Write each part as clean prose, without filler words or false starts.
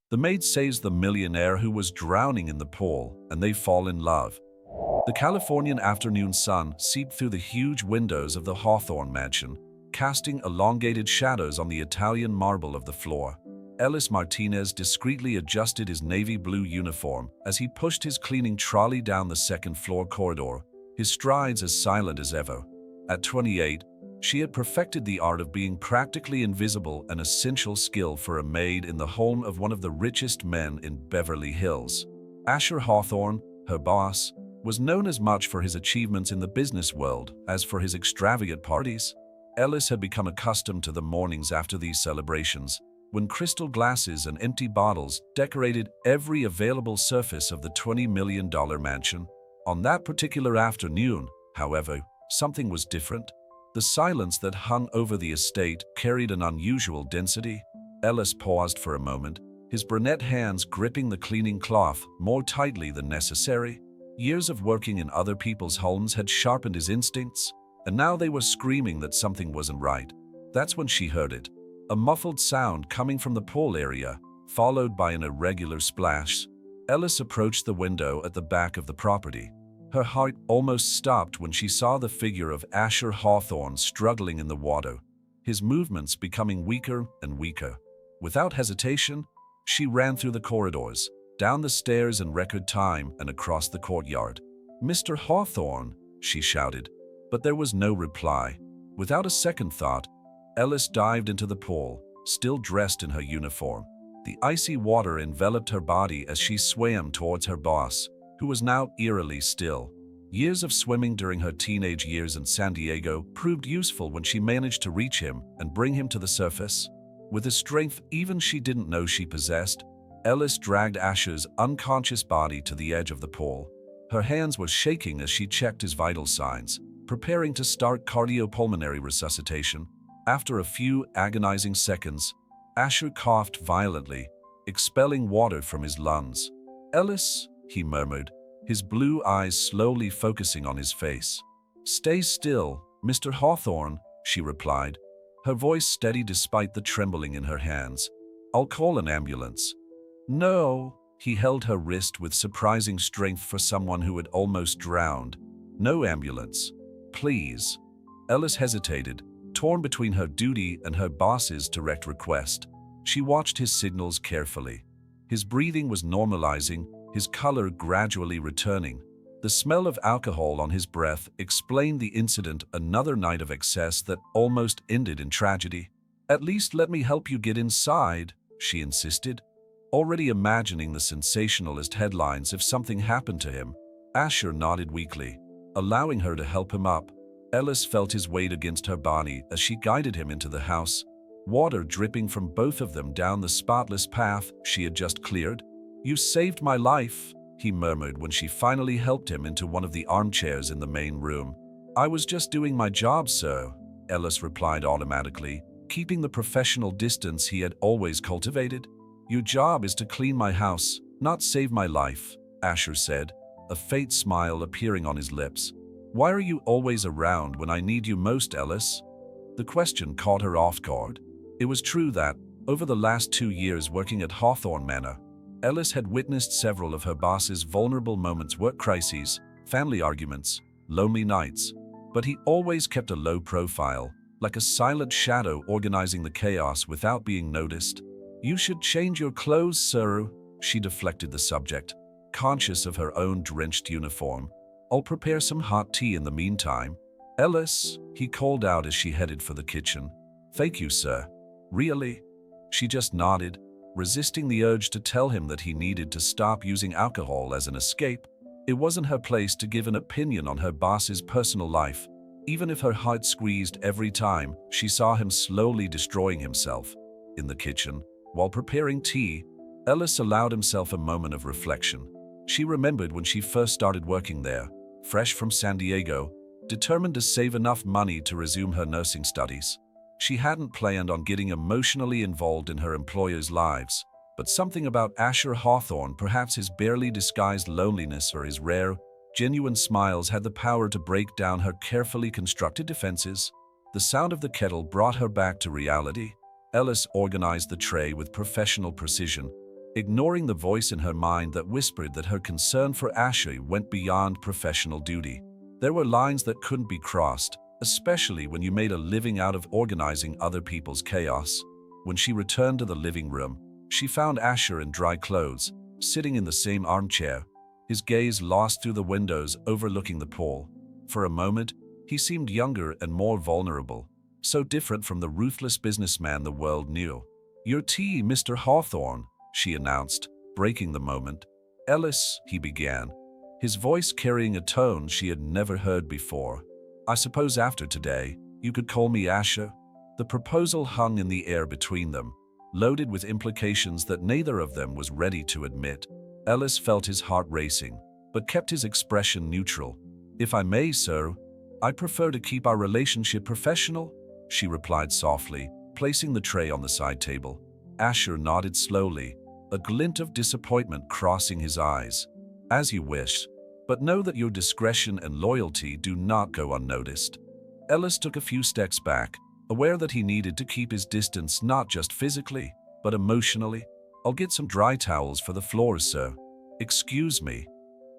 The maid saves the millionaire who was drowning in the pool, and they fall in love. The Californian afternoon sun seeped through the huge windows of the Hawthorne mansion, casting elongated shadows on the Italian marble of the floor. Ellis Martinez discreetly adjusted his navy blue uniform as he pushed his cleaning trolley down the second-floor corridor, his strides as silent as ever. At 28, she had perfected the art of being practically invisible, an essential skill for a maid in the home of one of the richest men in Beverly Hills. Asher Hawthorne, her boss, was known as much for his achievements in the business world as for his extravagant parties. Ellis had become accustomed to the mornings after these celebrations, when crystal glasses and empty bottles decorated every available surface of the $20 million mansion. On that particular afternoon, however, something was different. The silence that hung over the estate carried an unusual density. Ellis paused for a moment, his brunette hands gripping the cleaning cloth more tightly than necessary. Years of working in other people's homes had sharpened his instincts, and now they were screaming that something wasn't right. That's when she heard it. A muffled sound coming from the pool area, followed by an irregular splash. Ellis approached the window at the back of the property. Her heart almost stopped when she saw the figure of Asher Hawthorne struggling in the water, his movements becoming weaker and weaker. Without hesitation, she ran through the corridors, down the stairs in record time, and across the courtyard. "Mr. Hawthorne," she shouted, but there was no reply. Without a second thought, Ellis dived into the pool, still dressed in her uniform. The icy water enveloped her body as she swam towards her boss, who was now eerily still. Years of swimming during her teenage years in San Diego proved useful when she managed to reach him and bring him to the surface. With a strength even she didn't know she possessed, Ellis dragged Asher's unconscious body to the edge of the pool. Her hands were shaking as she checked his vital signs, preparing to start cardiopulmonary resuscitation. After a few agonizing seconds, Asher coughed violently, expelling water from his lungs. "Ellis," he murmured, his blue eyes slowly focusing on his face. "Stay still, Mr. Hawthorne," she replied, her voice steady despite the trembling in her hands. "I'll call an ambulance." "No," he held her wrist with surprising strength for someone who had almost drowned. "No ambulance. Please." Ellis hesitated, torn between her duty and her boss's direct request. She watched his signals carefully. His breathing was normalizing, his color gradually returning. The smell of alcohol on his breath explained the incident, another night of excess that almost ended in tragedy. "At least let me help you get inside," she insisted, already imagining the sensationalist headlines if something happened to him. Asher nodded weakly, allowing her to help him up. Ellis felt his weight against her body as she guided him into the house, water dripping from both of them down the spotless path she had just cleared. "You saved my life," he murmured when she finally helped him into one of the armchairs in the main room. "I was just doing my job, sir," Ellis replied automatically, keeping the professional distance he had always cultivated. "Your job is to clean my house, not save my life," Asher said, a faint smile appearing on his lips. "Why are you always around when I need you most, Ellis?" The question caught her off guard. It was true that, over the last 2 years working at Hawthorne Manor, Ellis had witnessed several of her boss's vulnerable moments: work crises, family arguments, lonely nights. But he always kept a low profile, like a silent shadow organizing the chaos without being noticed. "You should change your clothes, sir," she deflected the subject, conscious of her own drenched uniform. "I'll prepare some hot tea in the meantime." "Ellis," he called out as she headed for the kitchen. "Thank you, sir." "Really?" She just nodded, resisting the urge to tell him that he needed to stop using alcohol as an escape. It wasn't her place to give an opinion on her boss's personal life, even if her heart squeezed every time she saw him slowly destroying himself. In the kitchen, while preparing tea, Ellis allowed himself a moment of reflection. She remembered when she first started working there, fresh from San Diego, determined to save enough money to resume her nursing studies. She hadn't planned on getting emotionally involved in her employers' lives, but something about Asher Hawthorne, perhaps his barely disguised loneliness or his rare, genuine smiles, had the power to break down her carefully constructed defenses. The sound of the kettle brought her back to reality. Ellis organized the tray with professional precision, ignoring the voice in her mind that whispered that her concern for Asher went beyond professional duty. There were lines that couldn't be crossed, especially when you made a living out of organizing other people's chaos. When she returned to the living room, she found Asher in dry clothes, sitting in the same armchair, his gaze lost through the windows overlooking the pool. For a moment, he seemed younger and more vulnerable, so different from the ruthless businessman the world knew. "Your tea, Mr. Hawthorne," she announced, breaking the moment. "Ellis," he began, his voice carrying a tone she had never heard before. "I suppose after today, you could call me Asher." The proposal hung in the air between them, loaded with implications that neither of them was ready to admit. Ellis felt his heart racing, but kept his expression neutral. "If I may, sir, I prefer to keep our relationship professional," she replied softly, placing the tray on the side table. Asher nodded slowly, a glint of disappointment crossing his eyes. "As you wish, but know that your discretion and loyalty do not go unnoticed." Ellis took a few steps back, aware that he needed to keep his distance not just physically, but emotionally. "I'll get some dry towels for the floors, sir." "Excuse me."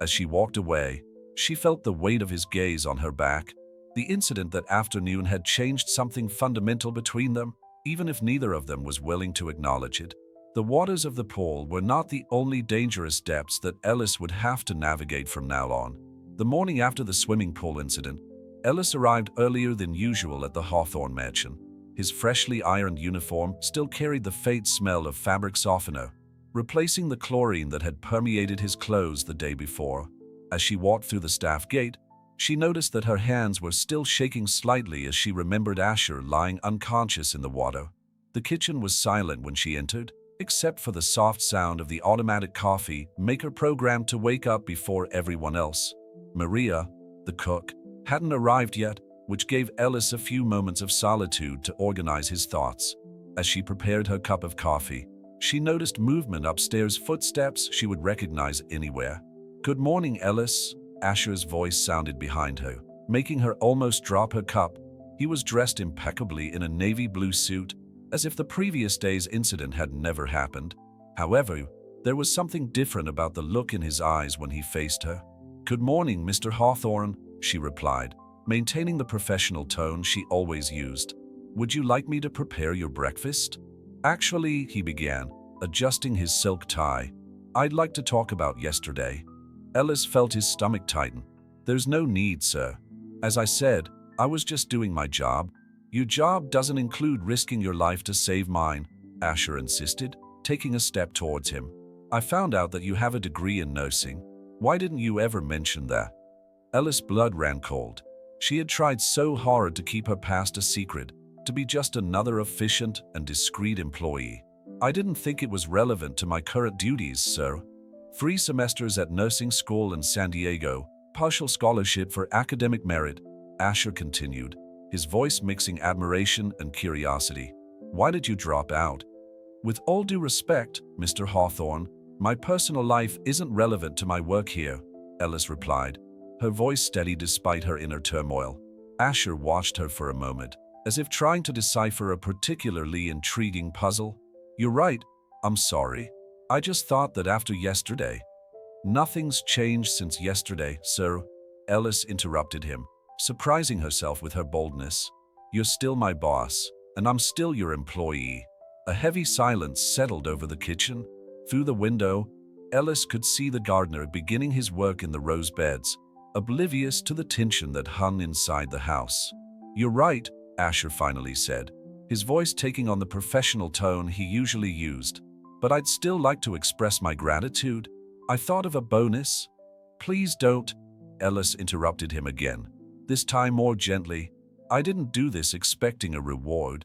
As she walked away, she felt the weight of his gaze on her back. The incident that afternoon had changed something fundamental between them, even if neither of them was willing to acknowledge it. The waters of the pool were not the only dangerous depths that Ellis would have to navigate from now on. The morning after the swimming pool incident, Ellis arrived earlier than usual at the Hawthorne mansion. His freshly ironed uniform still carried the faint smell of fabric softener, replacing the chlorine that had permeated his clothes the day before. As she walked through the staff gate, she noticed that her hands were still shaking slightly as she remembered Asher lying unconscious in the water. The kitchen was silent when she entered, except for the soft sound of the automatic coffee maker programmed to wake up before everyone else. Maria, the cook, hadn't arrived yet, which gave Ellis a few moments of solitude to organize his thoughts. As she prepared her cup of coffee, she noticed movement upstairs, footsteps she would recognize anywhere. "Good morning, Ellis," Asher's voice sounded behind her, making her almost drop her cup. He was dressed impeccably in a navy blue suit, as if the previous day's incident had never happened. However, there was something different about the look in his eyes when he faced her. "Good morning, Mr. Hawthorne," she replied, maintaining the professional tone she always used. "Would you like me to prepare your breakfast?" "Actually," he began, adjusting his silk tie, "I'd like to talk about yesterday." Ellis felt his stomach tighten. "There's no need, sir. As I said, I was just doing my job." "Your job doesn't include risking your life to save mine," Asher insisted, taking a step towards him. "I found out that you have a degree in nursing. Why didn't you ever mention that?" Ellis' blood ran cold. She had tried so hard to keep her past a secret, to be just another efficient and discreet employee. "I didn't think it was relevant to my current duties, sir. 3 semesters at nursing school in San Diego, partial scholarship for academic merit," Asher continued, his voice mixing admiration and curiosity. "Why did you drop out?" "With all due respect, Mr. Hawthorne, my personal life isn't relevant to my work here," Ellis replied, her voice steady despite her inner turmoil. Asher watched her for a moment, as if trying to decipher a particularly intriguing puzzle. "You're right, I'm sorry. I just thought that after yesterday." "Nothing's changed since yesterday, sir," Ellis interrupted him, surprising herself with her boldness. "You're still my boss, and I'm still your employee." A heavy silence settled over the kitchen. Through the window, Ellis could see the gardener beginning his work in the rose beds, oblivious to the tension that hung inside the house. "You're right," Asher finally said, his voice taking on the professional tone he usually used. "But I'd still like to express my gratitude. I thought of a bonus." "Please don't," Ellis interrupted him again, this time more gently. "I didn't do this expecting a reward."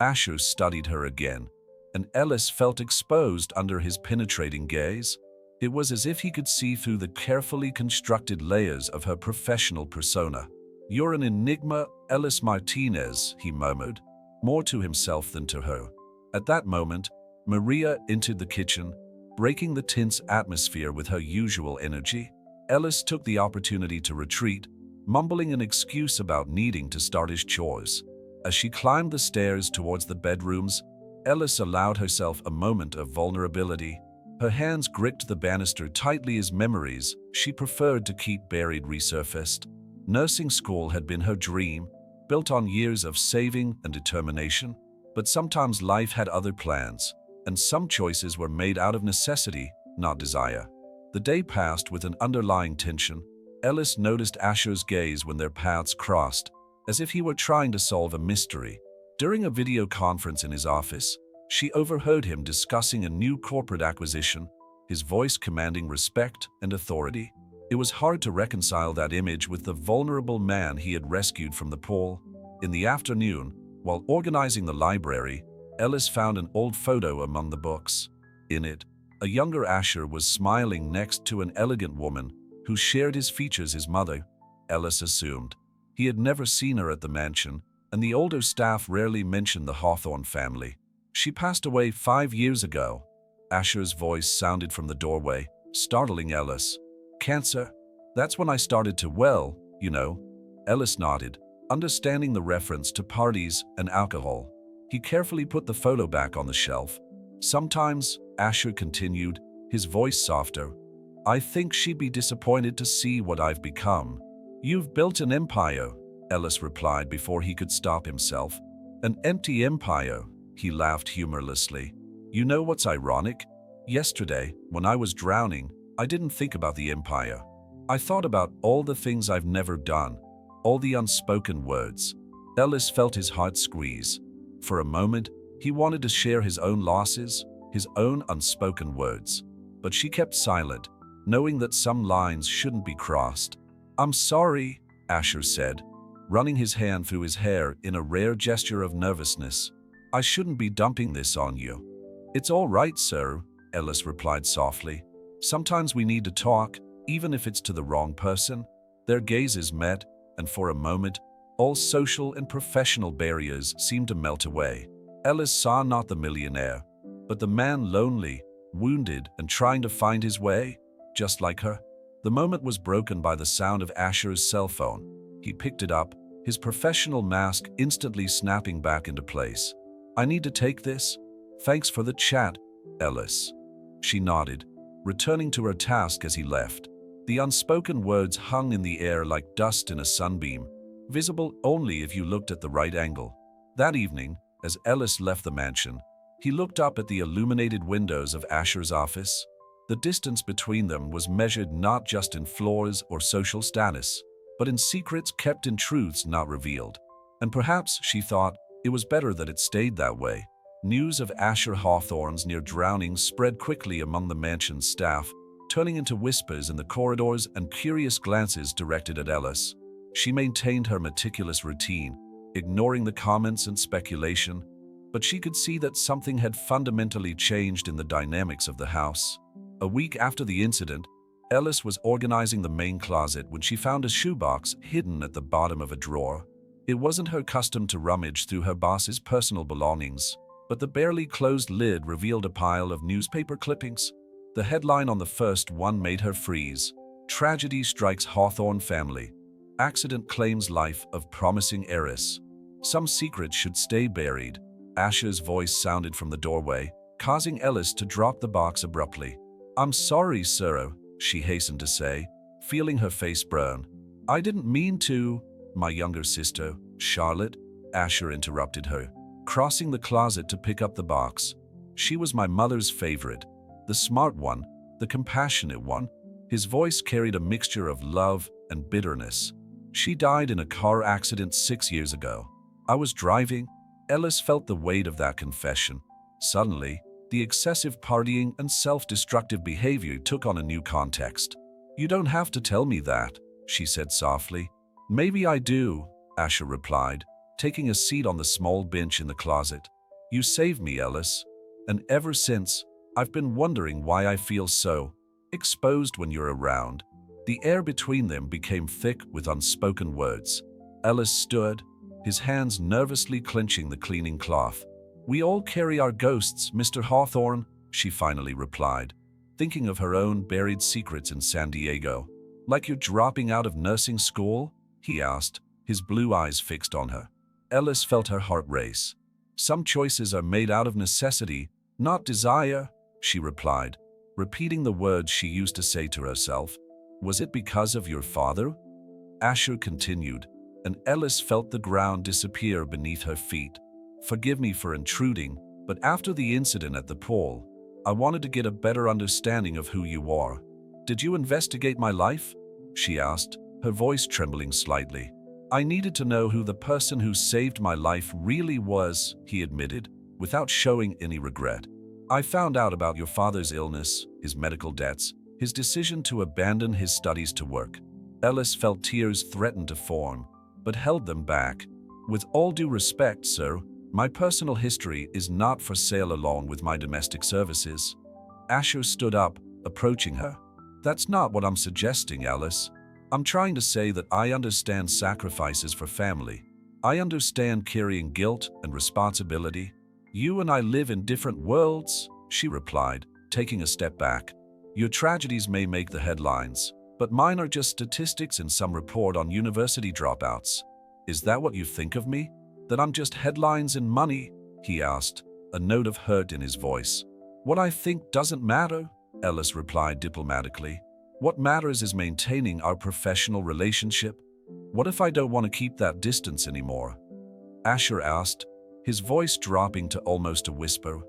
Asher studied her again, and Ellis felt exposed under his penetrating gaze. It was as if he could see through the carefully constructed layers of her professional persona. "You're an enigma, Ellis Martinez," he murmured, more to himself than to her. At that moment, Maria entered the kitchen, breaking the tense atmosphere with her usual energy. Ellis took the opportunity to retreat, mumbling an excuse about needing to start his chores. As she climbed the stairs towards the bedrooms, Ellis allowed herself a moment of vulnerability. Her hands gripped the banister tightly as memories she preferred to keep buried resurfaced. Nursing school had been her dream, built on years of saving and determination, but sometimes life had other plans, and some choices were made out of necessity, not desire. The day passed with an underlying tension. Ellis noticed Asher's gaze when their paths crossed, as if he were trying to solve a mystery. During a video conference in his office, she overheard him discussing a new corporate acquisition, his voice commanding respect and authority. It was hard to reconcile that image with the vulnerable man he had rescued from the pool. In the afternoon, while organizing the library, Ellis found an old photo among the books. In it, a younger Asher was smiling next to an elegant woman who shared his features his mother. Ellis assumed. He had never seen her at the mansion, and the older staff rarely mentioned the Hawthorne family. She passed away 5 years ago. Asher's voice sounded from the doorway, startling Ellis. Cancer? That's when I started to, well, you know. Ellis nodded, understanding the reference to parties and alcohol. He carefully put the photo back on the shelf. Sometimes, Asher continued, his voice softer, I think she'd be disappointed to see what I've become. You've built an empire, Ellis replied before he could stop himself. An empty empire, he laughed humorlessly. You know what's ironic? Yesterday, when I was drowning, I didn't think about the empire. I thought about all the things I've never done, all the unspoken words. Ellis felt his heart squeeze. For a moment, he wanted to share his own losses, his own unspoken words. But she kept silent, knowing that some lines shouldn't be crossed. I'm sorry, Asher said, running his hand through his hair in a rare gesture of nervousness. I shouldn't be dumping this on you. It's all right, sir, Ellis replied softly. Sometimes we need to talk, even if it's to the wrong person. Their gazes met, and for a moment, all social and professional barriers seemed to melt away. Ellis saw not the millionaire, but the man lonely, wounded, and trying to find his way, just like her. The moment was broken by the sound of Asher's cell phone. He picked it up, his professional mask instantly snapping back into place. I need to take this. Thanks for the chat, Ellis. She nodded, returning to her task as he left. The unspoken words hung in the air like dust in a sunbeam, visible only if you looked at the right angle. That evening, as Ellis left the mansion, he looked up at the illuminated windows of Asher's office. The distance between them was measured not just in floors or social status, but in secrets kept in truths not revealed. And perhaps, she thought, it was better that it stayed that way. News of Asher Hawthorne's near drowning spread quickly among the mansion's staff, turning into whispers in the corridors and curious glances directed at Ellis. She maintained her meticulous routine, ignoring the comments and speculation, but she could see that something had fundamentally changed in the dynamics of the house. A week after the incident, Ellis was organizing the main closet when she found a shoebox hidden at the bottom of a drawer. It wasn't her custom to rummage through her boss's personal belongings, but the barely closed lid revealed a pile of newspaper clippings. The headline on the first one made her freeze. Tragedy strikes Hawthorne family. Accident claims life of promising heiress. Some secrets should stay buried. Asher's voice sounded from the doorway, causing Ellis to drop the box abruptly. I'm sorry, sir, she hastened to say, feeling her face burn. I didn't mean to. My younger sister, Charlotte, Asher interrupted her, crossing the closet to pick up the box. She was my mother's favorite, the smart one, the compassionate one. His voice carried a mixture of love and bitterness. She died in a car accident 6 years ago. I was driving. Ellis felt the weight of that confession. Suddenly, the excessive partying and self-destructive behavior took on a new context. You don't have to tell me that, she said softly. Maybe I do, Asher replied, taking a seat on the small bench in the closet. You saved me, Ellis. And ever since, I've been wondering why I feel so exposed when you're around. The air between them became thick with unspoken words. Ellis stood, his hands nervously clenching the cleaning cloth. We all carry our ghosts, Mr. Hawthorne, she finally replied, thinking of her own buried secrets in San Diego. Like you're dropping out of nursing school? He asked, his blue eyes fixed on her. Ellis felt her heart race. Some choices are made out of necessity, not desire, she replied, repeating the words she used to say to herself. Was it because of your father? Asher continued, and Ellis felt the ground disappear beneath her feet. Forgive me for intruding, but after the incident at the pool, I wanted to get a better understanding of who you are. Did you investigate my life? She asked, her voice trembling slightly. I needed to know who the person who saved my life really was, he admitted, without showing any regret. I found out about your father's illness, his medical debts, his decision to abandon his studies to work. Ellis felt tears threaten to form, but held them back. With all due respect, sir, my personal history is not for sale along with my domestic services. Asher stood up, approaching her. That's not what I'm suggesting, Ellis. I'm trying to say that I understand sacrifices for family. I understand carrying guilt and responsibility. You and I live in different worlds, she replied, taking a step back. Your tragedies may make the headlines, but mine are just statistics in some report on university dropouts. Is that what you think of me? That I'm just headlines and money? He asked, a note of hurt in his voice. What I think doesn't matter, Ellis replied diplomatically. What matters is maintaining our professional relationship. What if I don't want to keep that distance anymore? Asher asked, his voice dropping to almost a whisper.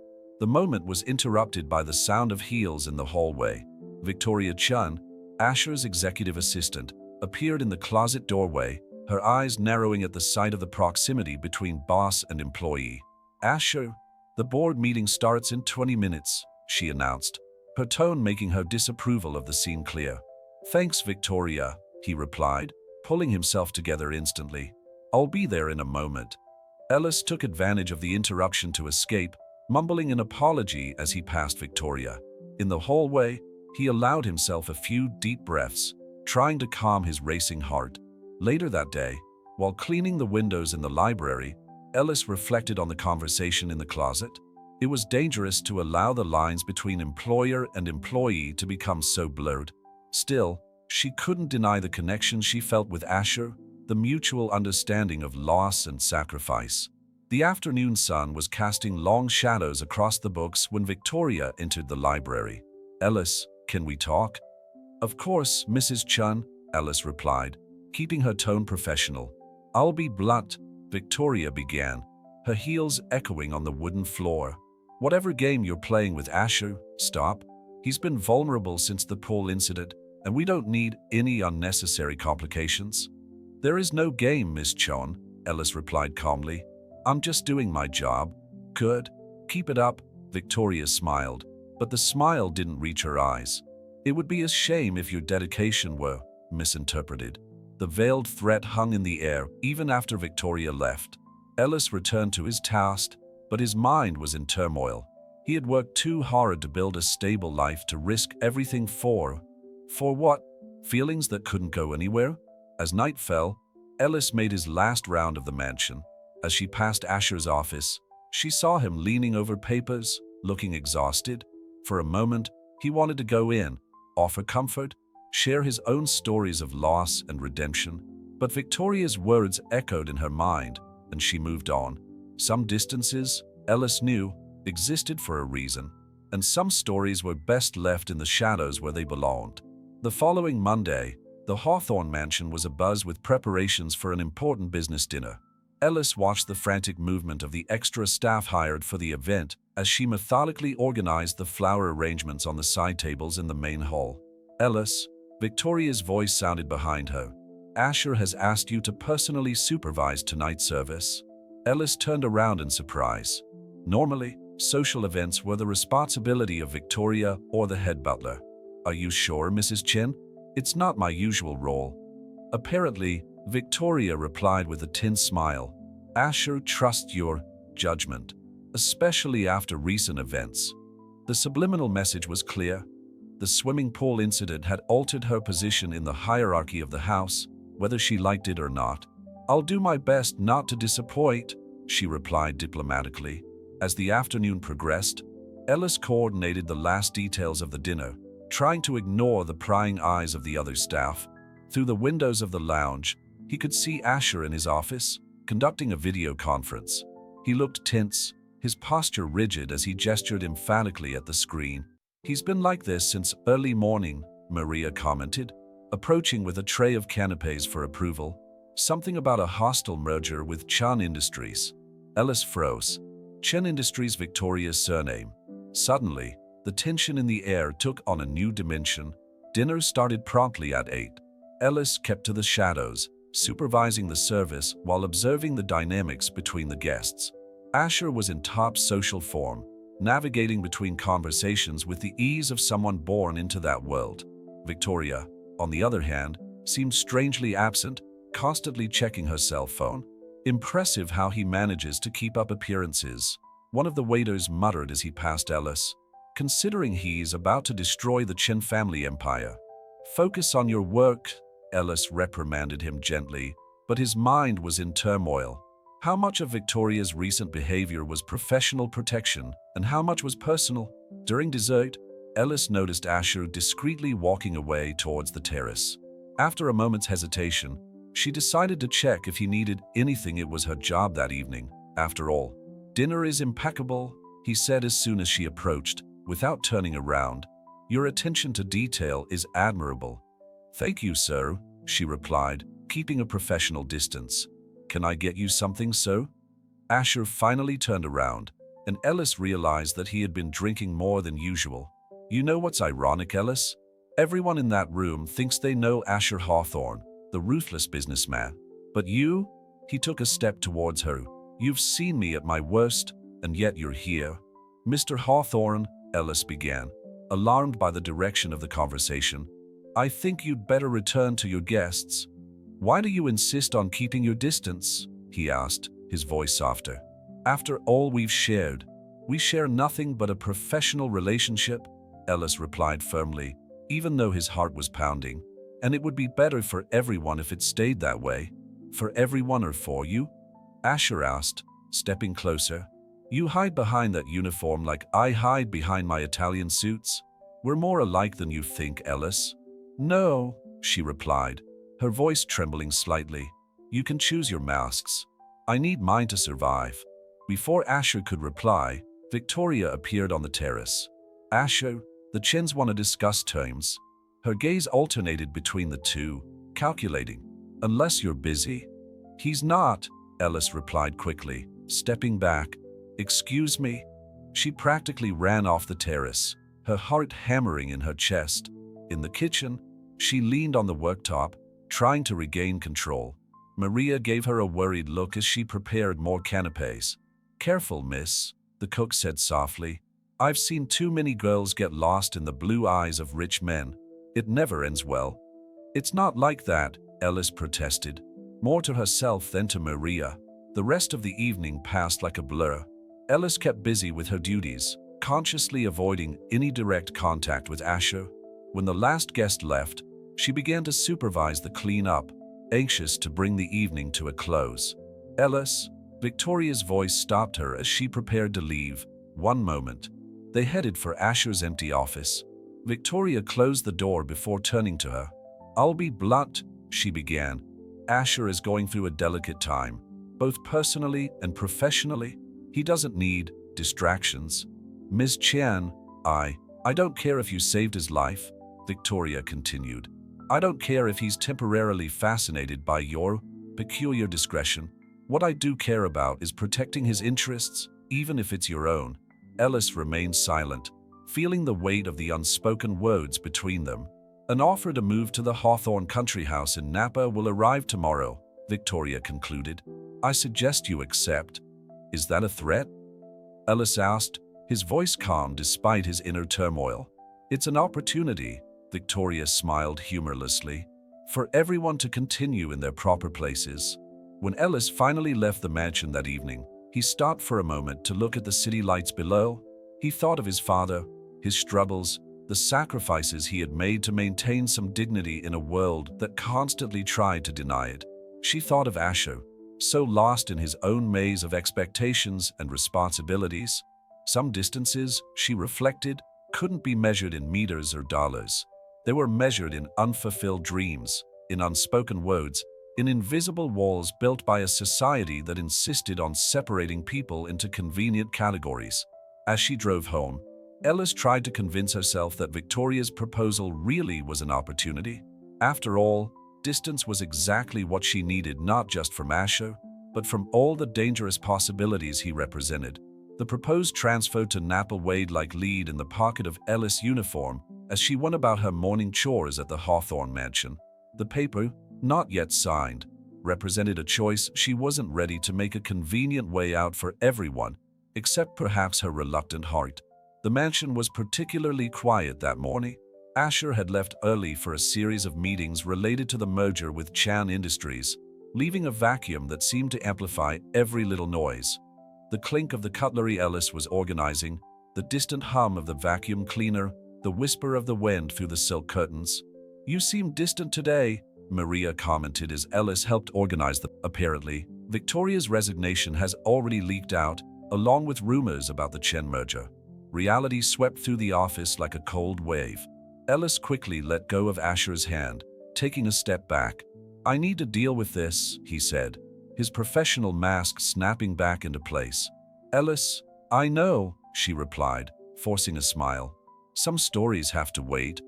The moment was interrupted by the sound of heels in the hallway. Victoria Chun, Asher's executive assistant, appeared in the closet doorway, her eyes narrowing at the sight of the proximity between boss and employee. Asher, the board meeting starts in 20 minutes, she announced, her tone making her disapproval of the scene clear. Thanks, Victoria, he replied, pulling himself together instantly. I'll be there in a moment. Ellis took advantage of the interruption to escape, mumbling an apology as he passed Victoria. In the hallway, he allowed himself a few deep breaths, trying to calm his racing heart. Later that day, while cleaning the windows in the library, Ellis reflected on the conversation in the closet. It was dangerous to allow the lines between employer and employee to become so blurred. Still, she couldn't deny the connection she felt with Asher, the mutual understanding of loss and sacrifice. The afternoon sun was casting long shadows across the books when Victoria entered the library. Ellis, can we talk? Of course, Mrs. Chun, Ellis replied, keeping her tone professional. I'll be blunt, Victoria began, her heels echoing on the wooden floor. Whatever game you're playing with Asher, stop. He's been vulnerable since the pool incident, and we don't need any unnecessary complications. There is no game, Miss Chun, Ellis replied calmly. I'm just doing my job. Good. Keep it up, Victoria smiled, but the smile didn't reach her eyes. It would be a shame if your dedication were misinterpreted. The veiled threat hung in the air even after Victoria left. Ellis returned to his task, but his mind was in turmoil. He had worked too hard to build a stable life to risk everything for what? Feelings that couldn't go anywhere? As night fell, Ellis made his last round of the mansion. As she passed Asher's office, she saw him leaning over papers, looking exhausted. For a moment, he wanted to go in, offer comfort, share his own stories of loss and redemption. But Victoria's words echoed in her mind, and she moved on. Some distances, Ellis knew, existed for a reason, and some stories were best left in the shadows where they belonged. The following Monday, the Hawthorne mansion was abuzz with preparations for an important business dinner. Ellis watched the frantic movement of the extra staff hired for the event as she methodically organized the flower arrangements on the side tables in the main hall. Ellis, Victoria's voice sounded behind her. Asher has asked you to personally supervise tonight's service. Ellis turned around in surprise. Normally, social events were the responsibility of Victoria or the head butler. Are you sure, Mrs. Chin? It's not my usual role. Apparently, Victoria replied with a tense smile. Asher trusts your judgment, especially after recent events. The subliminal message was clear. The swimming pool incident had altered her position in the hierarchy of the house, whether she liked it or not. I'll do my best not to disappoint, she replied diplomatically. As the afternoon progressed, Ellis coordinated the last details of the dinner, trying to ignore the prying eyes of the other staff. Through the windows of the lounge, he could see Asher in his office, conducting a video conference. He looked tense, his posture rigid as he gestured emphatically at the screen. He's been like this since early morning, Maria commented, approaching with a tray of canapes for approval. Something about a hostile merger with Chan Industries. Ellis froze. Chen Industries, Victoria's surname. Suddenly, the tension in the air took on a new dimension. Dinner started promptly at 8. Ellis kept to the shadows, supervising the service while observing the dynamics between the guests. Asher was in top social form, navigating between conversations with the ease of someone born into that world. Victoria, on the other hand, seemed strangely absent, constantly checking her cell phone. Impressive how he manages to keep up appearances, one of the waiters muttered as he passed Ellis, considering he's about to destroy the Chen family empire. Focus on your work, Ellis reprimanded him gently, but his mind was in turmoil. How much of Victoria's recent behavior was professional protection and how much was personal? During dessert, Ellis noticed Asher discreetly walking away towards the terrace. After a moment's hesitation, she decided to check if he needed anything. It was her job that evening. After all, dinner is impeccable, he said as soon as she approached, without turning around. Your attention to detail is admirable. Thank you, sir, she replied, keeping a professional distance. Can I get you something, sir? Asher finally turned around, and Ellis realized that he had been drinking more than usual. You know what's ironic, Ellis? Everyone in that room thinks they know Asher Hawthorne, the ruthless businessman. But you? He took a step towards her. You've seen me at my worst, and yet you're here. Mr. Hawthorne, Ellis began, alarmed by the direction of the conversation. I think you'd better return to your guests. Why do you insist on keeping your distance? He asked, his voice softer. After all we've shared, we share nothing but a professional relationship, Ellis replied firmly, even though his heart was pounding. And it would be better for everyone if it stayed that way. For everyone or for you? Asher asked, stepping closer. You hide behind that uniform like I hide behind my Italian suits? We're more alike than you think, Ellis. No, she replied, her voice trembling slightly. You can choose your masks. I need mine to survive. Before Asher could reply, Victoria appeared on the terrace. Asher, the Chens want to discuss terms. Her gaze alternated between the two, calculating. Unless you're busy. He's not, Ellis replied quickly, stepping back. Excuse me? She practically ran off the terrace, her heart hammering in her chest. In the kitchen, she leaned on the worktop, trying to regain control. Maria gave her a worried look as she prepared more canapes. Careful, miss, the cook said softly. I've seen too many girls get lost in the blue eyes of rich men. It never ends well. It's not like that, Ellis protested, more to herself than to Maria. The rest of the evening passed like a blur. Ellis kept busy with her duties, consciously avoiding any direct contact with Asher. When the last guest left, she began to supervise the cleanup, anxious to bring the evening to a close. Ellis, Victoria's voice stopped her as she prepared to leave. One moment. They headed for Asher's empty office. Victoria closed the door before turning to her. I'll be blunt, she began. Asher is going through a delicate time, both personally and professionally. He doesn't need distractions. Ms. Chen, I don't care if you saved his life, Victoria continued. I don't care if he's temporarily fascinated by your peculiar discretion. What I do care about is protecting his interests, even if it's your own. Ellis remained silent, feeling the weight of the unspoken words between them. An offer to move to the Hawthorne country house in Napa will arrive tomorrow, Victoria concluded. I suggest you accept. Is that a threat? Ellis asked, his voice calm despite his inner turmoil. It's an opportunity, Victoria smiled humorlessly, for everyone to continue in their proper places. When Ellis finally left the mansion that evening, he stopped for a moment to look at the city lights below. He thought of his father, his struggles, the sacrifices he had made to maintain some dignity in a world that constantly tried to deny it. She thought of Asher, so lost in his own maze of expectations and responsibilities. Some distances, she reflected, couldn't be measured in meters or dollars. They were measured in unfulfilled dreams, in unspoken words, in invisible walls built by a society that insisted on separating people into convenient categories. As she drove home, Ellis tried to convince herself that Victoria's proposal really was an opportunity. After all, distance was exactly what she needed, not just from Asher, but from all the dangerous possibilities he represented. The proposed transfer to Napa weighed like lead in the pocket of Ellis' uniform as she went about her morning chores at the Hawthorne mansion. The paper, not yet signed, represented a choice she wasn't ready to make, a convenient way out for everyone, except perhaps her reluctant heart. The mansion was particularly quiet that morning. Asher had left early for a series of meetings related to the merger with Chan Industries, leaving a vacuum that seemed to amplify every little noise. The clink of the cutlery Ellis was organizing, the distant hum of the vacuum cleaner, the whisper of the wind through the silk curtains. "You seem distant today," Maria commented as Ellis helped organize them. Apparently, Victoria's resignation has already leaked out, along with rumors about the Chen merger. Reality swept through the office like a cold wave. Ellis quickly let go of Asher's hand, taking a step back. "I need to deal with this," he said, his professional mask snapping back into place. "Ellis, I know," she replied, forcing a smile. "Some stories have to wait."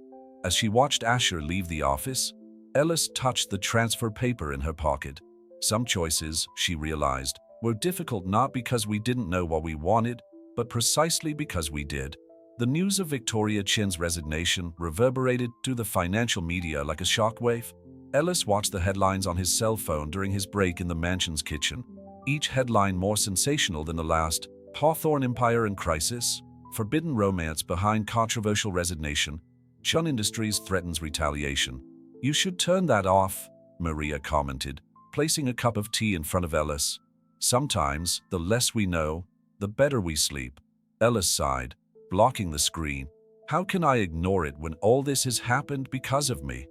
As she watched Asher leave the office, Ellis touched the transfer paper in her pocket. Some choices, she realized, were difficult not because we didn't know what we wanted, but precisely because we did. The news of Victoria Chen's resignation reverberated through the financial media like a shockwave. Ellis watched the headlines on his cell phone during his break in the mansion's kitchen, each headline more sensational than the last. Hawthorne Empire in crisis, forbidden romance behind controversial resignation, Chun Industries threatens retaliation. "You should turn that off," Maria commented, placing a cup of tea in front of Ellis. "Sometimes, the less we know, the better we sleep." Ellis sighed, blocking the screen. "How can I ignore it when all this has happened because of me?"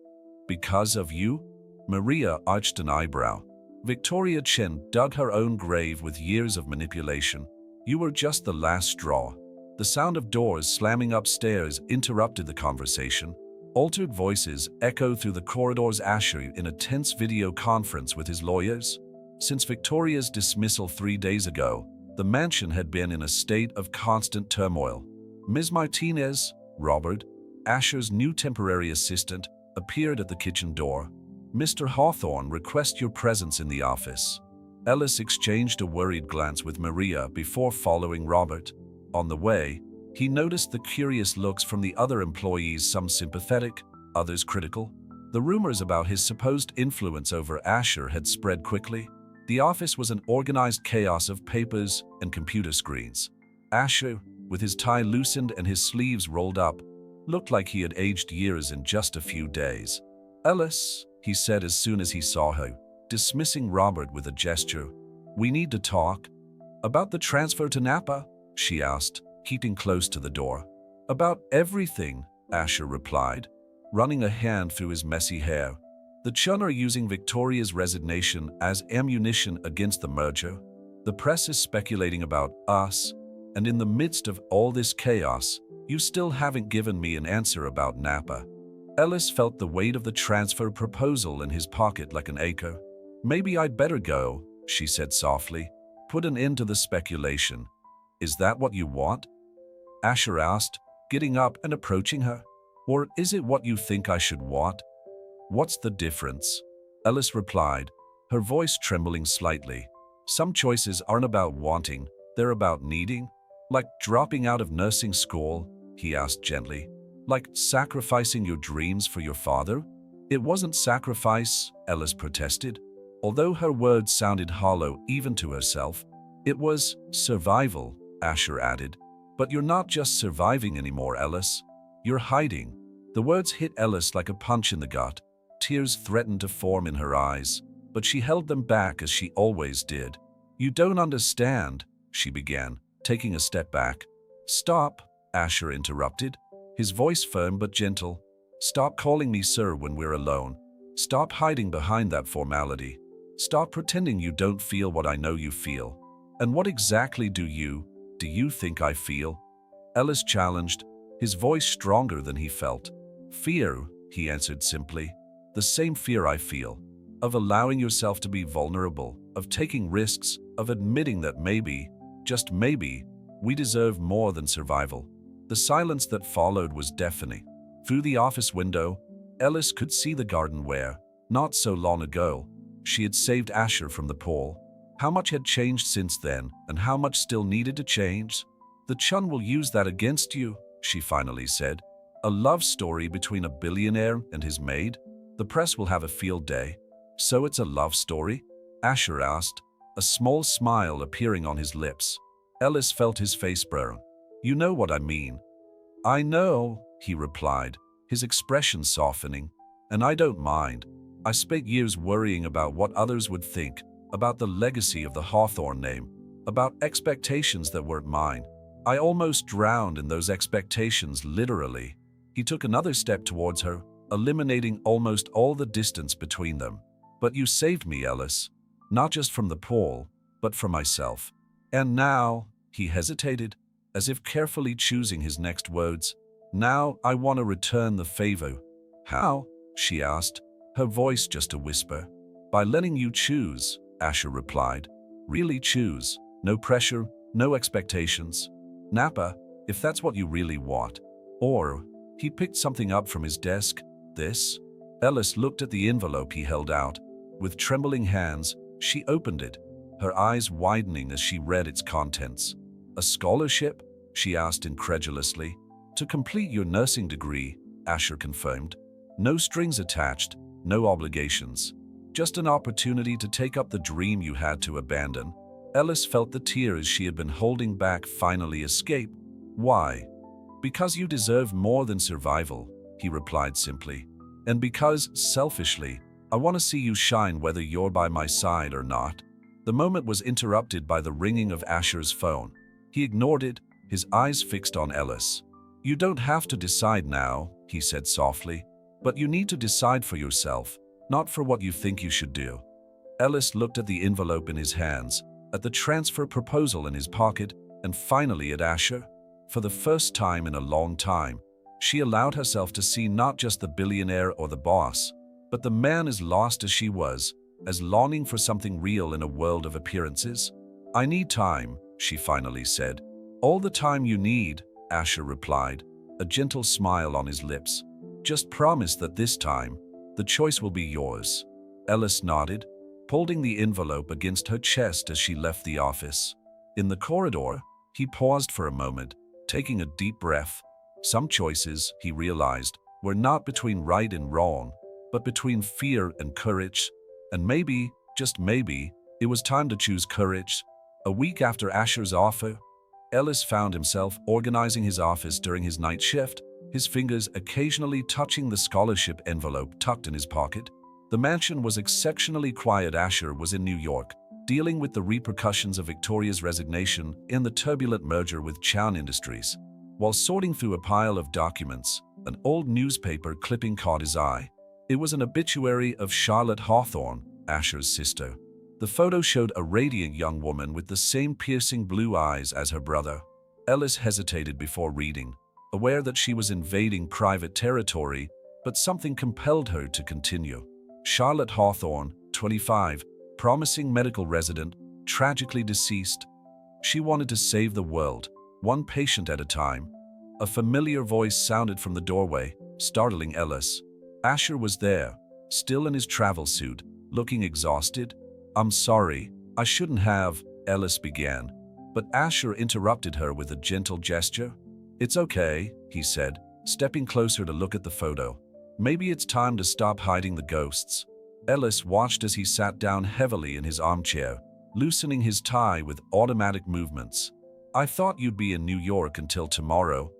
"Because of you?" Maria arched an eyebrow. Victoria Chen dug her own grave with years of manipulation. "You were just the last straw." The sound of doors slamming upstairs interrupted the conversation. Altered voices echoed through the corridors. Asher in a tense video conference with his lawyers. Since Victoria's dismissal 3 days ago, the mansion had been in a state of constant turmoil. Ms. Martinez, Robert, Asher's new temporary assistant, appeared at the kitchen door. "Mr. Hawthorne requests your presence in the office." Ellis exchanged a worried glance with Maria before following Robert. On the way, he noticed the curious looks from the other employees, some sympathetic, others critical. The rumors about his supposed influence over Asher had spread quickly. The office was an organized chaos of papers and computer screens. Asher, with his tie loosened and his sleeves rolled up, looked like he had aged years in just a few days. "Ellis," he said as soon as he saw her, dismissing Robert with a gesture. "We need to talk." "About the transfer to Napa?" she asked, keeping close to the door. "About everything," Asher replied, running a hand through his messy hair. "The Chun are using Victoria's resignation as ammunition against the merger. The press is speculating about us, and in the midst of all this chaos, you still haven't given me an answer about Napa." Ellis felt the weight of the transfer proposal in his pocket like an acre. "Maybe I'd better go," she said softly. "Put an end to the speculation." "Is that what you want?" Asher asked, getting up and approaching her. "Or is it what you think I should want?" "What's the difference?" Ellis replied, her voice trembling slightly. "Some choices aren't about wanting, they're about needing." "Like dropping out of nursing school?" he asked gently. "Like sacrificing your dreams for your father?" "It wasn't sacrifice," Ellis protested, although her words sounded hollow even to herself. "It was survival," Asher added. "But you're not just surviving anymore, Ellis. You're hiding." The words hit Ellis like a punch in the gut. Tears threatened to form in her eyes, but she held them back as she always did. "You don't understand," she began, taking a step back. "Stop," Asher interrupted, his voice firm but gentle. "Stop calling me sir when we're alone. Stop hiding behind that formality. Stop pretending you don't feel what I know you feel." "And what exactly do you think I feel?" Ellis challenged, his voice stronger than he felt. "Fear," he answered simply. "The same fear I feel. Of allowing yourself to be vulnerable, of taking risks, of admitting that maybe, just maybe, we deserve more than survival." The silence that followed was deafening. Through the office window, Ellis could see the garden where, not so long ago, she had saved Asher from the pool. How much had changed since then, and how much still needed to change? "The Chun will use that against you," she finally said. "A love story between a billionaire and his maid? The press will have a field day." "So it's a love story?" Asher asked, a small smile appearing on his lips. Ellis felt his face burn. "You know what I mean." "I know," he replied, his expression softening. "And I don't mind. I spent years worrying about what others would think, about the legacy of the Hawthorne name, about expectations that weren't mine. I almost drowned in those expectations, literally." He took another step towards her, eliminating almost all the distance between them. "But you saved me, Ellis. Not just from the pool, but from myself. And now," he hesitated, as if carefully choosing his next words, "now I want to return the favor." "How?" she asked, her voice just a whisper. "By letting you choose," Asher replied. "Really choose. No pressure, no expectations. Napa, if that's what you really want." Or, he picked something up from his desk. "This?" Ellis looked at the envelope he held out. With trembling hands, she opened it, her eyes widening as she read its contents. "A scholarship?" she asked incredulously. "To complete your nursing degree," Asher confirmed. "No strings attached, no obligations. Just an opportunity to take up the dream you had to abandon." Ellis felt the tears she had been holding back finally escape. "Why?" "Because you deserve more than survival," he replied simply. "And because, selfishly, I want to see you shine whether you're by my side or not." The moment was interrupted by the ringing of Asher's phone. He ignored it, his eyes fixed on Ellis. "You don't have to decide now," he said softly, "but you need to decide for yourself, not for what you think you should do." Ellis looked at the envelope in his hands, at the transfer proposal in his pocket, and finally at Asher. For the first time in a long time, she allowed herself to see not just the billionaire or the boss, but the man as lost as she was, as longing for something real in a world of appearances. "I need time," she finally said. "All the time you need," Asher replied, a gentle smile on his lips. "Just promise that this time, the choice will be yours." Ellis nodded, holding the envelope against her chest as she left the office. In the corridor, he paused for a moment, taking a deep breath. Some choices, he realized, were not between right and wrong, but between fear and courage. And maybe, just maybe, it was time to choose courage. A week after Asher's offer, Ellis found himself organizing his office during his night shift, his fingers occasionally touching the scholarship envelope tucked in his pocket. The mansion was exceptionally quiet. Asher was in New York, dealing with the repercussions of Victoria's resignation and the turbulent merger with Chown Industries. While sorting through a pile of documents, an old newspaper clipping caught his eye. It was an obituary of Charlotte Hawthorne, Asher's sister. The photo showed a radiant young woman with the same piercing blue eyes as her brother. Ellis hesitated before reading, aware that she was invading private territory, but something compelled her to continue. Charlotte Hawthorne, 25, promising medical resident, tragically deceased. She wanted to save the world, one patient at a time. A familiar voice sounded from the doorway, startling Ellis. Asher was there, still in his travel suit, looking exhausted. "I'm sorry, I shouldn't have," Ellis began, but Asher interrupted her with a gentle gesture. "It's okay," he said, stepping closer to look at the photo. "Maybe it's time to stop hiding the ghosts." Ellis watched as he sat down heavily in his armchair, loosening his tie with automatic movements. "I thought you'd be in New York until tomorrow."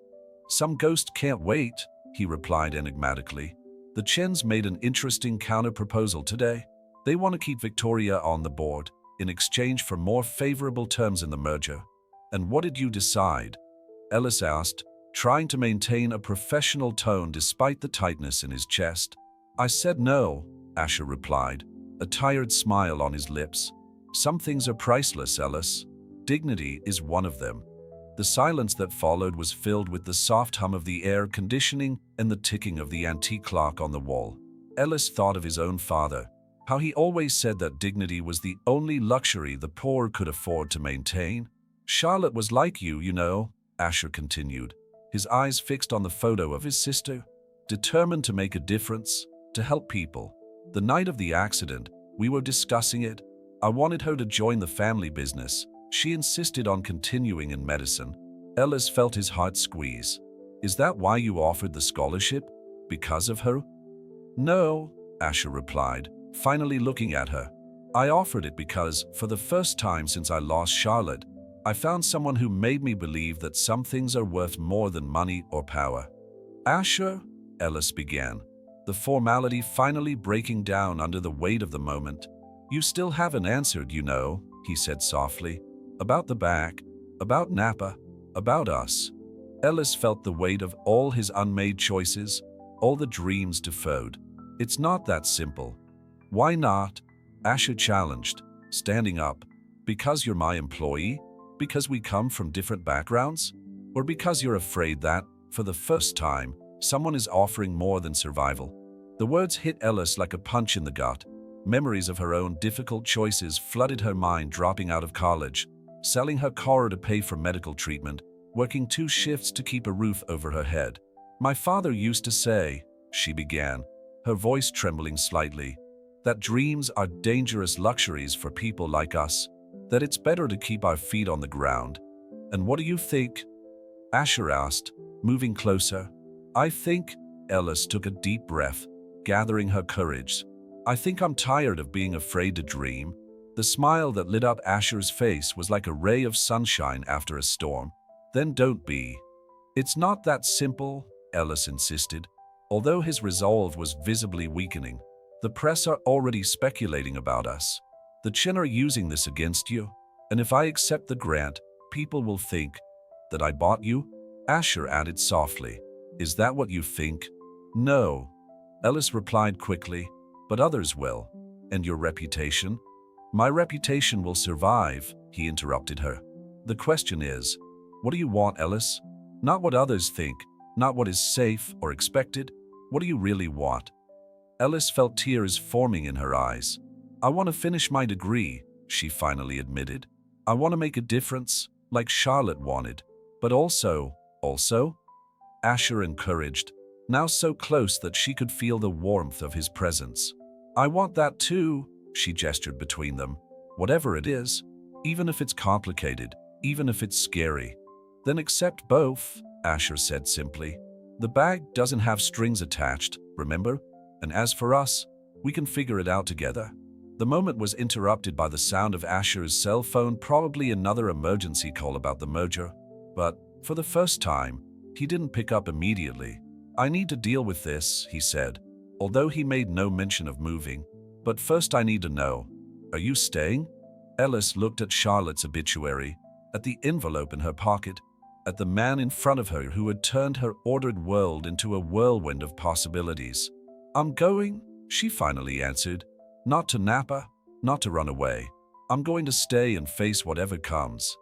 "Some ghost can't wait," he replied enigmatically. "The Chens made an interesting counter-proposal today. They want to keep Victoria on the board, in exchange for more favorable terms in the merger." "And what did you decide?" Ellis asked, trying to maintain a professional tone despite the tightness in his chest. "I said no," Asher replied, a tired smile on his lips. "Some things are priceless, Ellis. Dignity is one of them." The silence that followed was filled with the soft hum of the air conditioning and the ticking of the antique clock on the wall. Ellis thought of his own father, how he always said that dignity was the only luxury the poor could afford to maintain. "Charlotte was like you know," Asher continued, his eyes fixed on the photo of his sister, determined to make a difference, to help people. The night of the accident, we were discussing it. I wanted her to join the family business. She insisted on continuing in medicine. Ellis felt his heart squeeze. Is that why you offered the scholarship? Because of her? No, Asher replied, finally looking at her. I offered it because, for the first time since I lost Charlotte, I found someone who made me believe that some things are worth more than money or power. Asher, Ellis began, the formality finally breaking down under the weight of the moment. You still haven't answered, you know, he said softly. About the back, about Napa, about us. Ellis felt the weight of all his unmade choices, all the dreams deferred. It's not that simple. Why not? Asher challenged, standing up. Because you're my employee? Because we come from different backgrounds? Or because you're afraid that, for the first time, someone is offering more than survival? The words hit Ellis like a punch in the gut. Memories of her own difficult choices flooded her mind, dropping out of college, selling her car to pay for medical treatment, working 2 shifts to keep a roof over her head. My father used to say, she began, her voice trembling slightly, that dreams are dangerous luxuries for people like us, that it's better to keep our feet on the ground. And what do you think? Asher asked, moving closer. I think, Ellis took a deep breath, gathering her courage. I think I'm tired of being afraid to dream. The smile that lit up Asher's face was like a ray of sunshine after a storm. Then don't be. It's not that simple, Ellis insisted. Although his resolve was visibly weakening, the press are already speculating about us. The Chin are using this against you, and if I accept the grant, people will think that I bought you? Asher added softly. Is that what you think? No, Ellis replied quickly, but others will. And your reputation? My reputation will survive, he interrupted her. The question is, what do you want, Ellis? Not what others think, not what is safe or expected. What do you really want? Ellis felt tears forming in her eyes. I want to finish my degree, she finally admitted. I want to make a difference, like Charlotte wanted. But also? Asher encouraged, now so close that she could feel the warmth of his presence. I want that too, she gestured between them. Whatever it is, even if it's complicated, even if it's scary. Then accept both, Asher said simply. The bag doesn't have strings attached, remember? And as for us, we can figure it out together. The moment was interrupted by the sound of Asher's cell phone, probably another emergency call about the merger. But, for the first time, he didn't pick up immediately. I need to deal with this, he said, although he made no mention of moving. But first I need to know, are you staying? Ellis looked at Charlotte's obituary, at the envelope in her pocket, at the man in front of her who had turned her ordered world into a whirlwind of possibilities. I'm going, she finally answered. Not to Napa, not to run away. I'm going to stay and face whatever comes.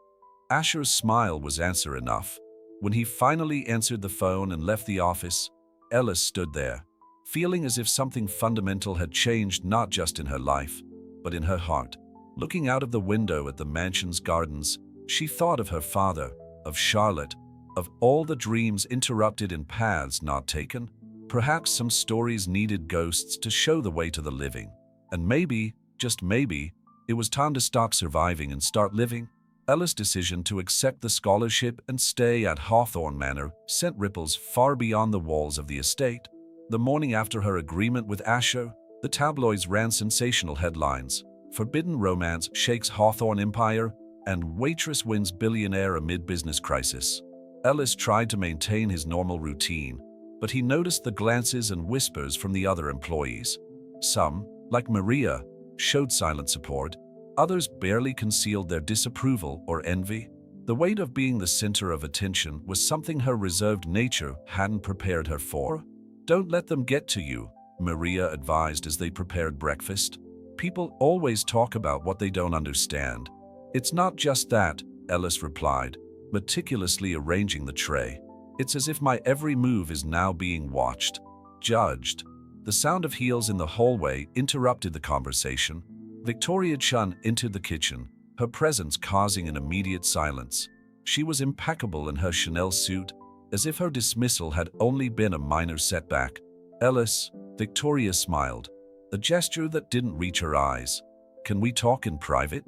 Asher's smile was answer enough. When he finally answered the phone and left the office, Ellis stood there, feeling as if something fundamental had changed not just in her life, but in her heart. Looking out of the window at the mansion's gardens, she thought of her father, of Charlotte, of all the dreams interrupted and paths not taken. Perhaps some stories needed ghosts to show the way to the living. And maybe, just maybe, it was time to stop surviving and start living. Ella's decision to accept the scholarship and stay at Hawthorne Manor sent ripples far beyond the walls of the estate. The morning after her agreement with Asher, the tabloids ran sensational headlines. Forbidden romance shakes Hawthorne empire, and waitress wins billionaire amid business crisis. Ellis tried to maintain his normal routine, but he noticed the glances and whispers from the other employees. Some, like Maria, showed silent support. Others barely concealed their disapproval or envy. The weight of being the center of attention was something her reserved nature hadn't prepared her for. Don't let them get to you, Maria advised as they prepared breakfast. People always talk about what they don't understand. It's not just that, Ellis replied, meticulously arranging the tray. It's as if my every move is now being watched, judged. The sound of heels in the hallway interrupted the conversation. Victoria Chun entered the kitchen, her presence causing an immediate silence. She was impeccable in her Chanel suit, as if her dismissal had only been a minor setback. "Ellis," Victoria smiled, a gesture that didn't reach her eyes. "Can we talk in private?"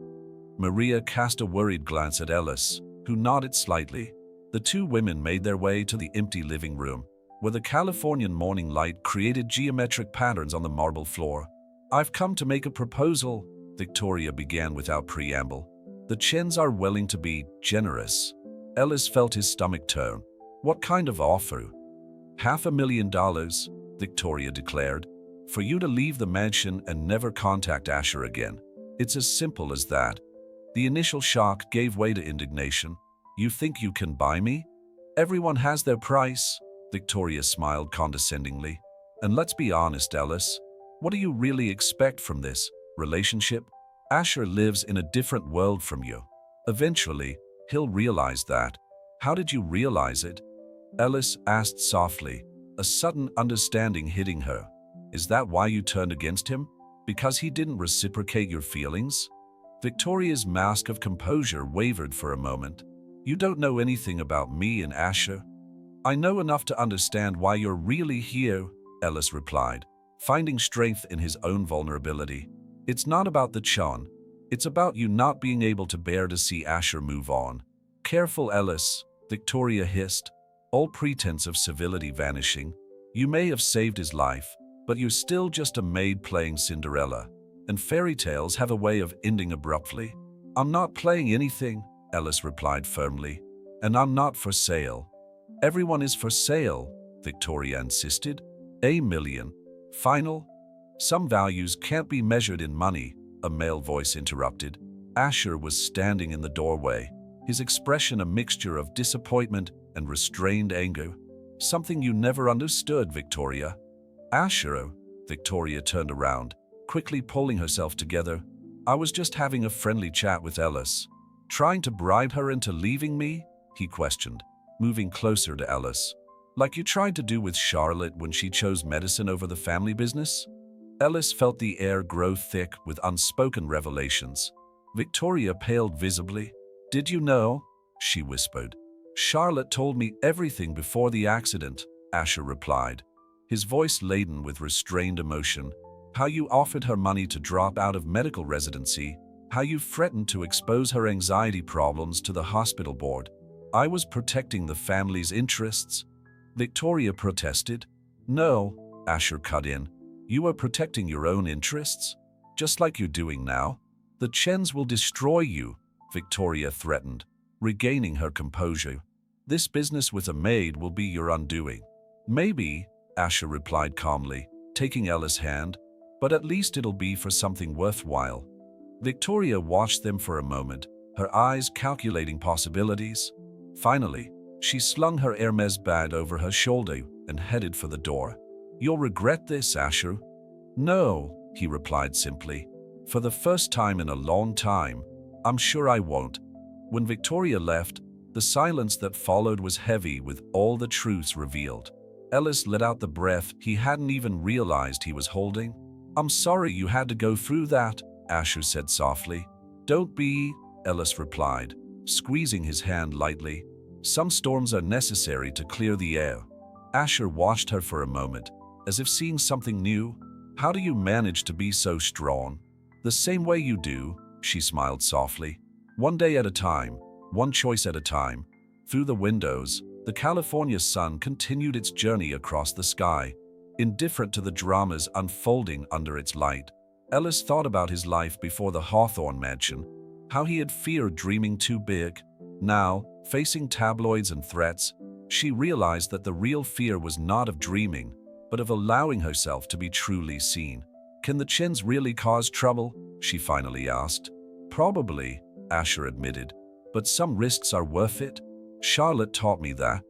Maria cast a worried glance at Ellis, who nodded slightly. The two women made their way to the empty living room, where the Californian morning light created geometric patterns on the marble floor. "I've come to make a proposal," Victoria began without preamble. "The Chens are willing to be generous." Ellis felt his stomach turn. "What kind of offer?" $500,000, Victoria declared, "for you to leave the mansion and never contact Asher again. It's as simple as that." The initial shock gave way to indignation. "You think you can buy me?" "Everyone has their price," Victoria smiled condescendingly. "And let's be honest, Ellis, what do you really expect from this relationship? Asher lives in a different world from you. Eventually, he'll realize that." "How did you realize it?" Ellis asked softly, a sudden understanding hitting her. "Is that why you turned against him? Because he didn't reciprocate your feelings?" Victoria's mask of composure wavered for a moment. "You don't know anything about me and Asher." "I know enough to understand why you're really here," Ellis replied, finding strength in his own vulnerability. "It's not about the Chon. It's about you not being able to bear to see Asher move on." "Careful, Ellis," Victoria hissed, all pretense of civility vanishing. "You may have saved his life, but you're still just a maid playing Cinderella, and fairy tales have a way of ending abruptly." "I'm not playing anything," Ellis replied firmly, "and I'm not for sale." "Everyone is for sale," Victoria insisted. "$1 million. Final?" "Some values can't be measured in money," a male voice interrupted. Asher was standing in the doorway, his expression a mixture of disappointment and restrained anger. "Something you never understood, Victoria." "Asher," Victoria turned around, quickly pulling herself together. "I was just having a friendly chat with Ellis." "Trying to bribe her into leaving me?" he questioned, moving closer to Ellis. "Like you tried to do with Charlotte when she chose medicine over the family business?" Ellis felt the air grow thick with unspoken revelations. Victoria paled visibly. "Did you know?" she whispered. "Charlotte told me everything before the accident," Asher replied, his voice laden with restrained emotion. "How you offered her money to drop out of medical residency, how you threatened to expose her anxiety problems to the hospital board. I was protecting the family's interests." Victoria protested. "No," Asher cut in. "You were protecting your own interests, just like you're doing now. The Chens will destroy you," Victoria threatened, regaining her composure. "This business with a maid will be your undoing." "Maybe," Asher replied calmly, taking Ella's hand, "but at least it'll be for something worthwhile." Victoria watched them for a moment, her eyes calculating possibilities. Finally, she slung her Hermes bag over her shoulder and headed for the door. "You'll regret this, Asher." "No," he replied simply. "For the first time in a long time, I'm sure I won't." When Victoria left, the silence that followed was heavy with all the truths revealed. Ellis let out the breath he hadn't even realized he was holding. "I'm sorry you had to go through that," Asher said softly. "Don't be," Ellis replied, squeezing his hand lightly. "Some storms are necessary to clear the air." Asher watched her for a moment, as if seeing something new. "How do you manage to be so strong?" "The same way you do," she smiled softly. "One day at a time, one choice at a time." Through the windows, the California sun continued its journey across the sky, indifferent to the dramas unfolding under its light. Ellis thought about his life before the Hawthorne mansion, how he had feared dreaming too big. Now, facing tabloids and threats, she realized that the real fear was not of dreaming, but of allowing herself to be truly seen. "Can the Chens really cause trouble?" she finally asked. "Probably," Asher admitted, "but some risks are worth it. Charlotte taught me that."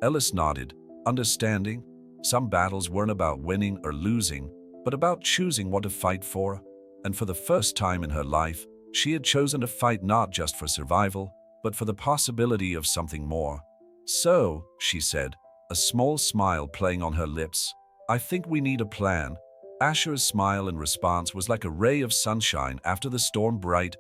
Ellis nodded, understanding. Some battles weren't about winning or losing, but about choosing what to fight for. And for the first time in her life, she had chosen to fight not just for survival, but for the possibility of something more. "So," she said, a small smile playing on her lips, "I think we need a plan." Asher's smile in response was like a ray of sunshine after the storm, bright,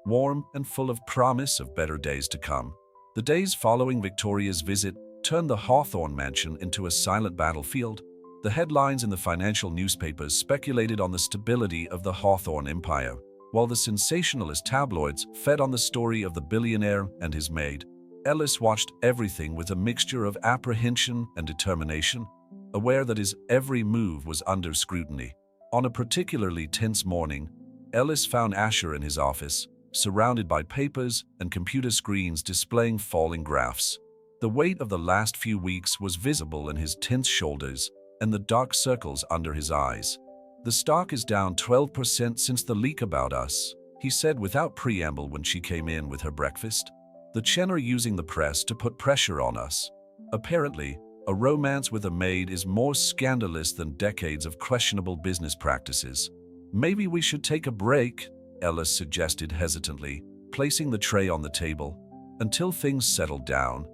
warm, and full of promise of better days to come. The days following Victoria's visit turned the Hawthorne mansion into a silent battlefield. The headlines in the financial newspapers speculated on the stability of the Hawthorne empire, while the sensationalist tabloids fed on the story of the billionaire and his maid. Ellis watched everything with a mixture of apprehension and determination, aware that his every move was under scrutiny. On a particularly tense morning, Ellis found Asher in his office, surrounded by papers and computer screens displaying falling graphs. The weight of the last few weeks was visible in his tense shoulders and the dark circles under his eyes. "The stock is down 12% since the leak about us," he said without preamble when she came in with her breakfast. "The Chen are using the press to put pressure on us. Apparently, a romance with a maid is more scandalous than decades of questionable business practices. Maybe we should take a break," Ellis suggested hesitantly, placing the tray on the table. "Until things settled down."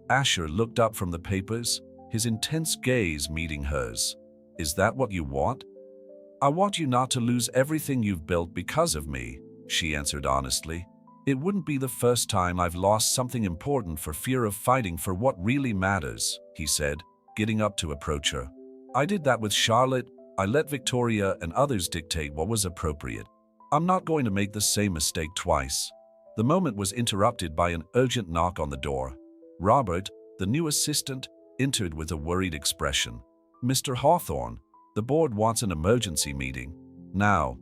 Asher looked up from the papers, his intense gaze meeting hers. "Is that what you want?" "I want you not to lose everything you've built because of me," she answered honestly. "It wouldn't be the first time I've lost something important for fear of fighting for what really matters," he said, getting up to approach her. "I did that with Charlotte. I let Victoria and others dictate what was appropriate. I'm not going to make the same mistake twice." The moment was interrupted by an urgent knock on the door. Robert, the new assistant, entered with a worried expression. "Mr. Hawthorne, the board wants an emergency meeting now."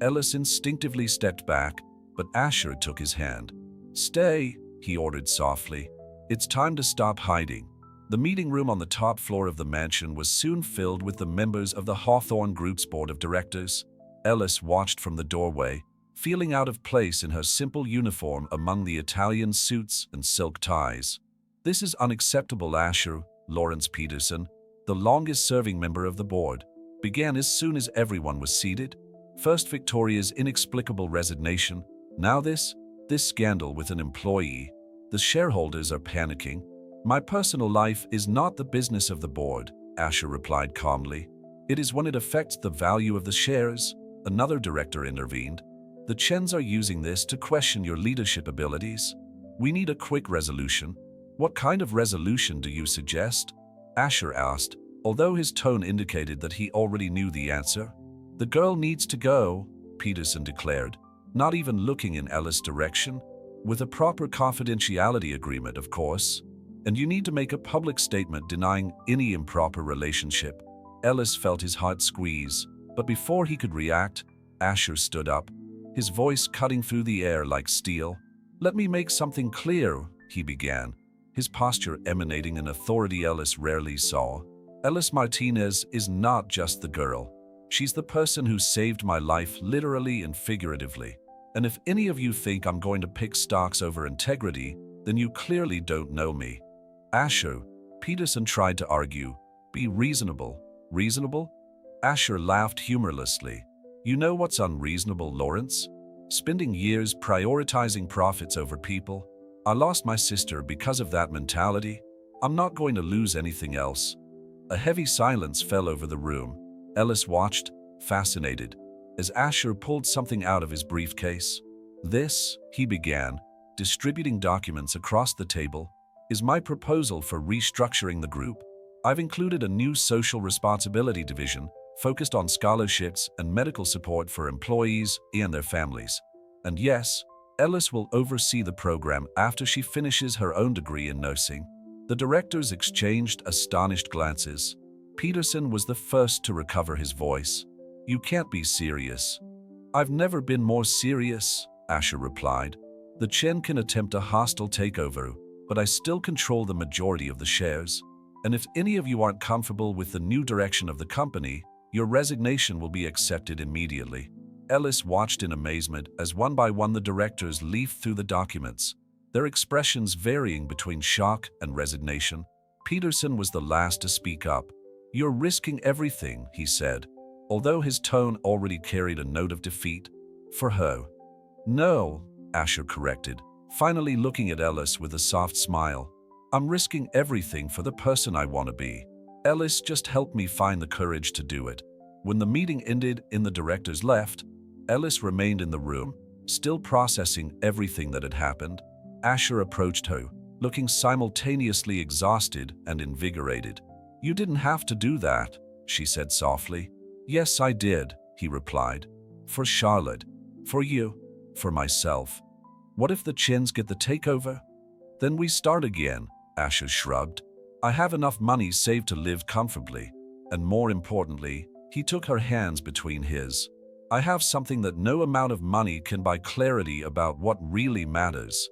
Ellis instinctively stepped back, but Asher took his hand. "Stay," he ordered softly. "It's time to stop hiding." The meeting room on the top floor of the mansion was soon filled with the members of the Hawthorne Group's board of directors. Ellis watched from the doorway, feeling out of place in her simple uniform among the Italian suits and silk ties. "This is unacceptable," Asher, Lawrence Peterson, the longest-serving member of the board, began as soon as everyone was seated. First Victoria's inexplicable resignation, now this scandal with an employee. "The shareholders are panicking." "My personal life is not the business of the board," Asher replied calmly. "It is when it affects the value of the shares," another director intervened. "The Chens are using this to question your leadership abilities. We need a quick resolution." "What kind of resolution do you suggest?" Asher asked, although his tone indicated that he already knew the answer. "The girl needs to go," Peterson declared, not even looking in Ellis' direction. "With a proper confidentiality agreement, of course. And you need to make a public statement denying any improper relationship." Ellis felt his heart squeeze, but before he could react, Asher stood up, his voice cutting through the air like steel. "Let me make something clear," he began, his posture emanating an authority Ellis rarely saw. "Ellis Martinez is not just the girl. She's the person who saved my life literally and figuratively. And if any of you think I'm going to pick stocks over integrity, then you clearly don't know me." "Asher," Peterson tried to argue, "be reasonable." "Reasonable?" Asher laughed humorlessly. "You know what's unreasonable, Lawrence? Spending years prioritizing profits over people. I lost my sister because of that mentality. I'm not going to lose anything else." A heavy silence fell over the room. Ellis watched, fascinated, as Asher pulled something out of his briefcase. "This," he began, distributing documents across the table, "is my proposal for restructuring the group. I've included a new social responsibility division focused on scholarships and medical support for employees and their families. And yes, Ellis will oversee the program after she finishes her own degree in nursing." The directors exchanged astonished glances. Peterson was the first to recover his voice. "You can't be serious." "I've never been more serious," Asher replied. "The Chen can attempt a hostile takeover, but I still control the majority of the shares. And if any of you aren't comfortable with the new direction of the company, your resignation will be accepted immediately." Ellis watched in amazement as one by one the directors leafed through the documents, their expressions varying between shock and resignation. Peterson was the last to speak up. "You're risking everything," he said, although his tone already carried a note of defeat. "For her." "No," Asher corrected, finally looking at Ellis with a soft smile. "I'm risking everything for the person I want to be." Ellis just helped me find the courage to do it. When the meeting ended and the directors left, Ellis remained in the room, still processing everything that had happened. Asher approached her, looking simultaneously exhausted and invigorated. "You didn't have to do that," she said softly. "Yes, I did," he replied. "For Charlotte. For you. For myself. What if the Chins get the takeover?" "Then we start again," Asher shrugged. "I have enough money saved to live comfortably." And more importantly, he took her hands between his. "I have something that no amount of money can buy: clarity about what really matters."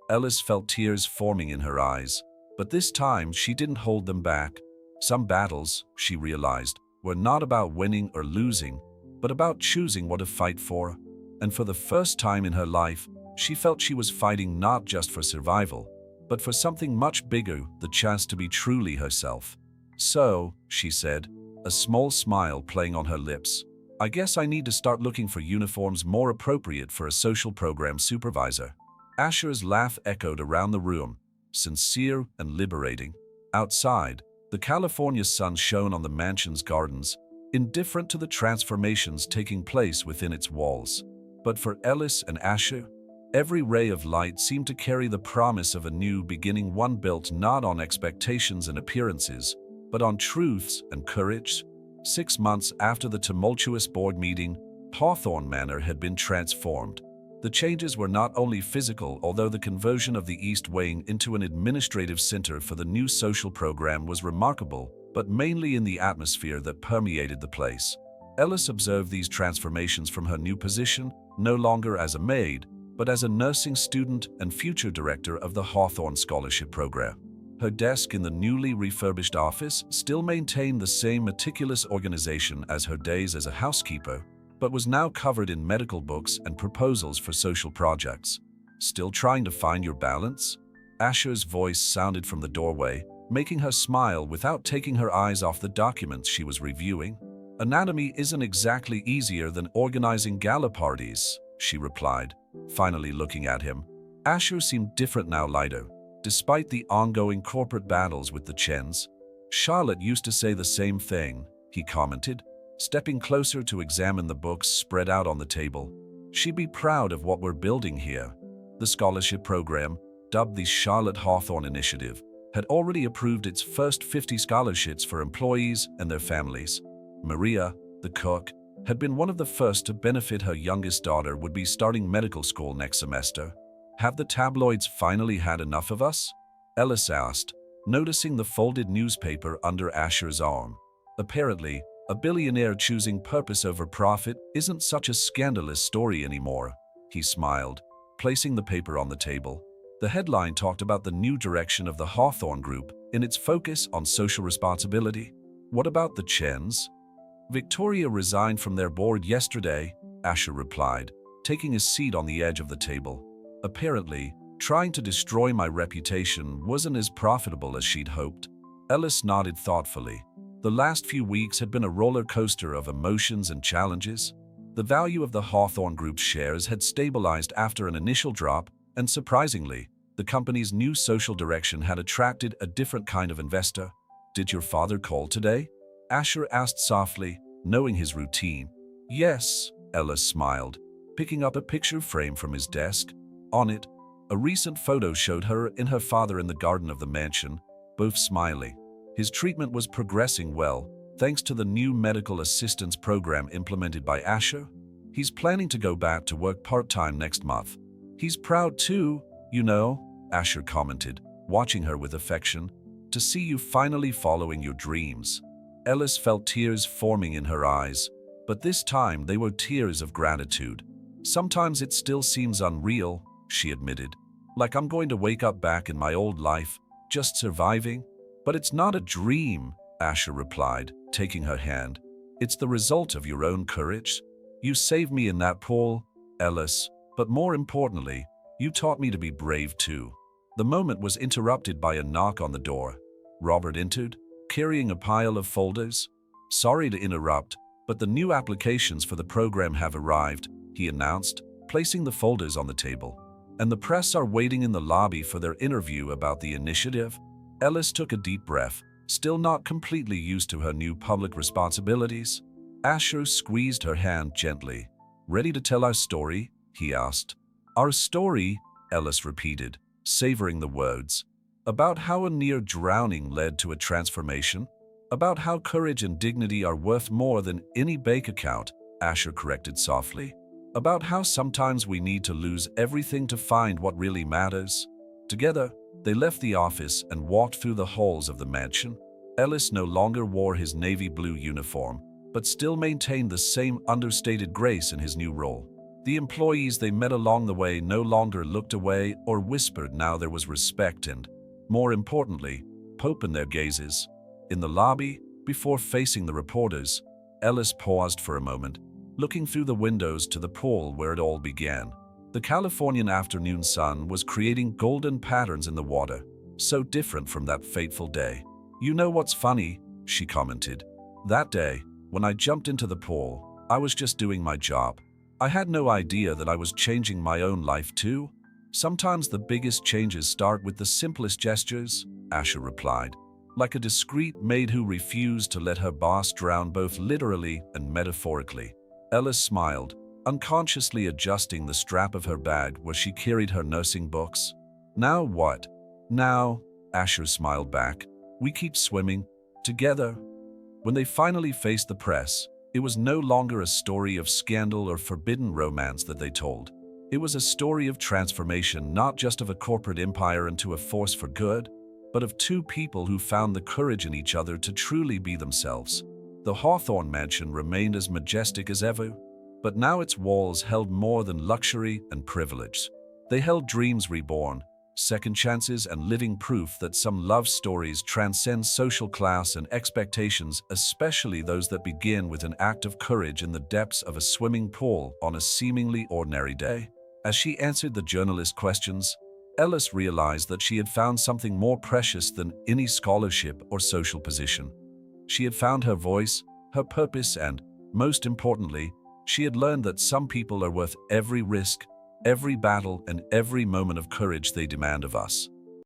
Ellis felt tears forming in her eyes, but this time she didn't hold them back. Some battles, she realized, were not about winning or losing, but about choosing what to fight for. And for the first time in her life, she felt she was fighting not just for survival, but for something much bigger: the chance to be truly herself. "So," she said, a small smile playing on her lips, "I guess I need to start looking for uniforms more appropriate for a social program supervisor." Asher's laugh echoed around the room, sincere and liberating. Outside, the California sun shone on the mansion's gardens, indifferent to the transformations taking place within its walls. But for Ellis and Asher, every ray of light seemed to carry the promise of a new beginning, one built not on expectations and appearances, but on truths and courage. 6 months after the tumultuous board meeting, Hawthorne Manor had been transformed. The changes were not only physical, although the conversion of the East Wing into an administrative center for the new social program was remarkable, but mainly in the atmosphere that permeated the place. Ellis observed these transformations from her new position, no longer as a maid, but as a nursing student and future director of the Hawthorne Scholarship Program. Her desk in the newly refurbished office still maintained the same meticulous organization as her days as a housekeeper, but was now covered in medical books and proposals for social projects. "Still trying to find your balance?" Asher's voice sounded from the doorway, making her smile without taking her eyes off the documents she was reviewing. "Anatomy isn't exactly easier than organizing gala parties," she replied, finally looking at him. Asher seemed different now, lighter, despite the ongoing corporate battles with the Chens. "Charlotte used to say the same thing," he commented, stepping closer to examine the books spread out on the table. "She'd be proud of what we're building here." The scholarship program, dubbed the Charlotte Hawthorne Initiative, had already approved its first 50 scholarships for employees and their families. Maria, the cook, had been one of the first to benefit. Her youngest daughter would be starting medical school next semester. "Have the tabloids finally had enough of us?" Ellis asked, noticing the folded newspaper under Asher's arm. "Apparently, a billionaire choosing purpose over profit isn't such a scandalous story anymore," he smiled, placing the paper on the table. The headline talked about the new direction of the Hawthorne Group in its focus on social responsibility. "What about the Chens?" "Victoria resigned from their board yesterday," Asher replied, taking a seat on the edge of the table. "Apparently, trying to destroy my reputation wasn't as profitable as she'd hoped." Ellis nodded thoughtfully. The last few weeks had been a roller coaster of emotions and challenges. The value of the Hawthorne Group's shares had stabilized after an initial drop, and surprisingly, the company's new social direction had attracted a different kind of investor. "Did your father call today?" Asher asked softly, knowing his routine. "Yes," Ellis smiled, picking up a picture frame from his desk. On it, a recent photo showed her and her father in the garden of the mansion, both smiling. His treatment was progressing well, thanks to the new medical assistance program implemented by Asher. "He's planning to go back to work part-time next month. He's proud too, you know," Asher commented, watching her with affection, "to see you finally following your dreams." Ellis felt tears forming in her eyes, but this time they were tears of gratitude. "Sometimes it still seems unreal," she admitted, "like I'm going to wake up back in my old life, just surviving." "But it's not a dream," Asher replied, taking her hand. "It's the result of your own courage. You saved me in that pool, Ellis, but more importantly, you taught me to be brave too." The moment was interrupted by a knock on the door. Robert entered, carrying a pile of folders. "Sorry to interrupt, but the new applications for the program have arrived," he announced, placing the folders on the table. "And the press are waiting in the lobby for their interview about the initiative." Ellis took a deep breath, still not completely used to her new public responsibilities. Asher squeezed her hand gently. "Ready to tell our story?" he asked. "Our story," Ellis repeated, savoring the words. About how a near drowning led to a transformation, about how courage and dignity are worth more than any bank account, Asher corrected softly. About how sometimes we need to lose everything to find what really matters. Together, they left the office and walked through the halls of the mansion. Ellis no longer wore his navy blue uniform, but still maintained the same understated grace in his new role. The employees they met along the way no longer looked away or whispered. Now there was respect and, more importantly, hope in their gazes. In the lobby, before facing the reporters, Ellis paused for a moment, looking through the windows to the pool where it all began. The Californian afternoon sun was creating golden patterns in the water, so different from that fateful day. "You know what's funny?" she commented. "That day, when I jumped into the pool, I was just doing my job. I had no idea that I was changing my own life too." "Sometimes the biggest changes start with the simplest gestures," Asher replied, like a discreet maid who refused to let her boss drown both literally and metaphorically. Ellis smiled, unconsciously adjusting the strap of her bag where she carried her nursing books. "Now what?" "Now," Asher smiled back, "we keep swimming together." When they finally faced the press, it was no longer a story of scandal or forbidden romance that they told. It was a story of transformation, not just of a corporate empire into a force for good, but of two people who found the courage in each other to truly be themselves. The Hawthorne mansion remained as majestic as ever, but now its walls held more than luxury and privilege. They held dreams reborn, second chances, and living proof that some love stories transcend social class and expectations, especially those that begin with an act of courage in the depths of a swimming pool on a seemingly ordinary day. As she answered the journalist's questions, Ellis realized that she had found something more precious than any scholarship or social position. She had found her voice, her purpose, and, most importantly, she had learned that some people are worth every risk, every battle, and every moment of courage they demand of us.